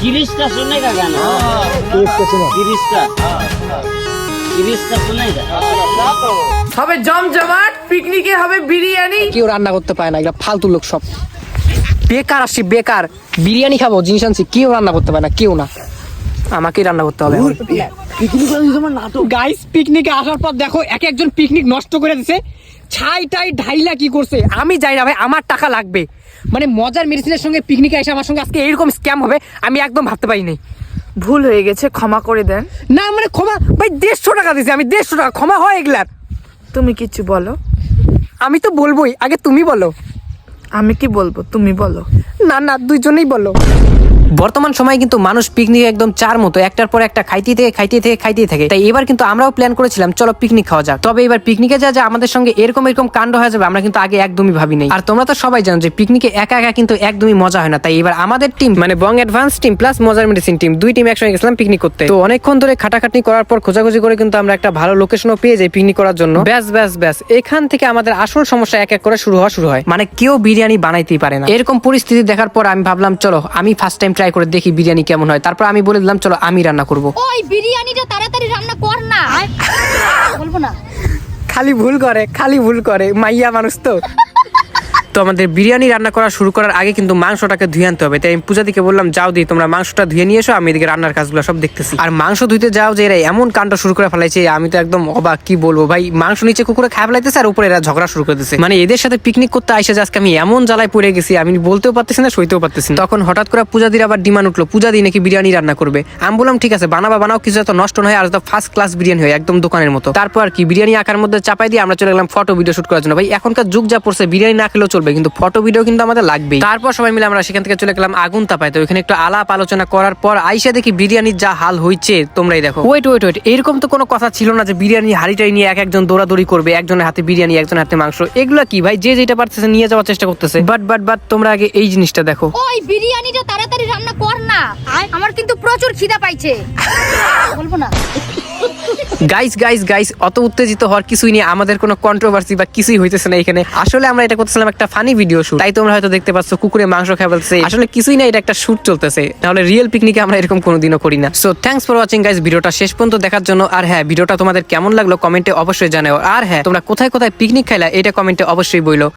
गिरीशका सुनेगा गाना? गिरीशका सुनेगा? হবে জমজমাট, পিকনিকে হবে বিরিয়ানি। কেউ রান্না করতে পারে না, এগুলা ফালতু লোক সব। বেকার আসছি, বেকার। বিরিয়ানি খাবো, জিনিস আনছি, কেউ রান্না করতে পারে না, কেউ না, আমাকেই রান্না করতে হবে। গাইস, পিকনিকে আসার পর দেখো এক একজন পিকনিক নষ্ট করে দিছে। ছাই টাই ঢাইলা কি করছে আমি জানি না ভাই, আমার টাকা লাগবে। মানে মজার মেডিসিনের সঙ্গে পিকনিকে এসে আমার সঙ্গে আজকে এরকম স্ক্যাম হবে আমি একদম ভাবতে পারিনি। ভুল হয়ে গেছে, ক্ষমা করে দেন। না মানে ক্ষমা ভাই, 150 টাকা দিয়েছি আমি, 150 টাকা ক্ষমা হয় এগুলার? তুমি কিছু বলো। আমি তো বলবোই, আগে তুমি বলো। আমি কি বলবো, তুমি বলো। না না, দুইজনেই বলো। বর্তমান সময়ে কিন্তু মানুষ পিকনিক একদম চার মতো, একটার পর একটা খাইতেই থাকে। তাই এবার কিন্তু আমরাও প্ল্যান করেছিলাম চলো পিকনিক খাওয়া যাক। তবে এবার পিকনিকে যা আমাদের সঙ্গে এরকম কাণ্ড হয়ে যাবে আমরা কিন্তু আগে একদমই ভাবিনি। আর তোমরা তো সবাই জানো যে পিকনিকে একা একা কিন্তু একদমই মজা হয় না। তাই এবার আমাদের টিম মানে বং অ্যাডভান্স টিম প্লাস মজার মেডিসিন টিম, দুই টিম একসঙ্গে গেছিলাম পিকনিক করতে। তো অনেকক্ষণ ধরে খাটাখাটনি করার পর খোঁজাখুঁজি করে কিন্তু আমরা একটা ভালো লোকেশনও পেয়ে যাই পিকনিক করার জন্য। ব্যাস এখান থেকে আমাদের আসল সমস্যা এক এক করে শুরু হয়। মানে কেউ বিরিয়ানি বানাইতেই পারে না। এরকম পরিস্থিতি দেখার পর আমি ভাবলাম চলো আমি ফার্স্ট টাইম ট্রাই করে দেখি বিরিয়ানি কেমন হয়। তারপর আমি বলে দিলাম চলো আমি রান্না করব। ওই বিরিয়ানিটা তাড়াতাড়ি রান্না কর না। বলবো না, খালি ভুল করে মাইয়া মানুষ তো। তো আমাদের বিরিয়ানি রান্না করা শুরু করার আগে কিন্তু মাংসটাকে ধুয়ে আনতে হবে। তাই আমি পূজাদিকে বললাম যাও দি তোমরা মাংসটা ধুয়ে নিয়ে এসো, আমি এদিকে রান্নার কাজগুলো সব দেখতেছি। আর মাংস ধুইতে যাও যে এরা এমন কাণ্ড শুরু করে ফেলাইছে, আমি তো একদম অবাক। কি বলবো ভাই, মাংস নিচে কুকুরে খায় ফেলাইতেছে আর উপরে এরা ঝগড়া শুরু করে দিচ্ছে। মানে এদের সাথে পিকনিক করতে আইসা আজকে আমি এমন জ্বালায় পড়ে গেছি, আমি বলতেও পারতেছি না সইতেও পারতেছি না। তখন হঠাৎ করে পূজাদির আবার ডিমান্ড উঠলো, পূজাদি নাকি বিরিয়ানি রান্না করবে। আমি বললাম ঠিক আছে বানাও, কিছু এত নষ্ট নয় আর ফার্স্ট ক্লাস বিরিয়ানি হয় একদম দোকানের মতো। তারপর আর কি বিরিয়ানি আকার মধ্যে চাপাই দিয়ে আমরা চলে গেলাম ফটো ভিডিও শুট করার জন্য। ভাই এখনকার যুগ যা পড়ছে, বিরিয়ানি না খেলেও চলবে কিন্তু ফটো ভিডিও কিন্তু আমাদের লাগবেই। তারপর সবাই মিলে আমরা সেখান থেকে চলে গেলাম আগুন তাপায়। তো ওখানে একটু আলাপ আলোচনা করার পর আইসা দেখি বিরিয়ানির যা হাল হয়েছে তোমরাই দেখো। ওয়েট এরকম তো কোনো কথা ছিল না যে বিরিয়ানি হাড়িটাই নিয়ে এক একজন দৌড়াদৌড়ি করবে, একজনের হাতে বিরিয়ানি একজনের হাতে মাংস। এগুলা কি ভাই, যে যেটা পারতেছে নিয়ে যাওয়ার চেষ্টা করতেছে। বাট তোমরা আগে এই জিনিসটা দেখো। ওই বিরিয়ানিটা তাড়াতাড়ি রান্না কর না, আমার কিন্তু প্রচুর খিদা পাইছে। বলবো না। গাইস অত উত্তেজিত হওয়ার কিছুই নেই, আমাদের কোনো কন্ট্রোভার্সি বা কিছুই হইতেছে না এখানে। আসলে আমরা এটা করতেছিলাম একটা ফানি ভিডিও শুট, তাই তোমরা হয়তো দেখতে পাচ্ছ কুকুরে মাংস খায় বলতেছে। আসলে কিছুই না, এটা একটা শুট চলতেছে, তাহলে রিয়েল পিকনিকে আমরা এরকম কোনোদিনও করি না। So thanks for watching guys, ভিডিওটা শেষ পর্যন্ত দেখার জন্য। আর হ্যাঁ, ভিডিওটা তোমাদের কেমন লাগলো কমেন্টে অবশ্যই জানাও। আর হ্যাঁ, তোমরা কোথায় পিকনিক খাইলা এটা কমেন্টে অবশ্যই বইলো।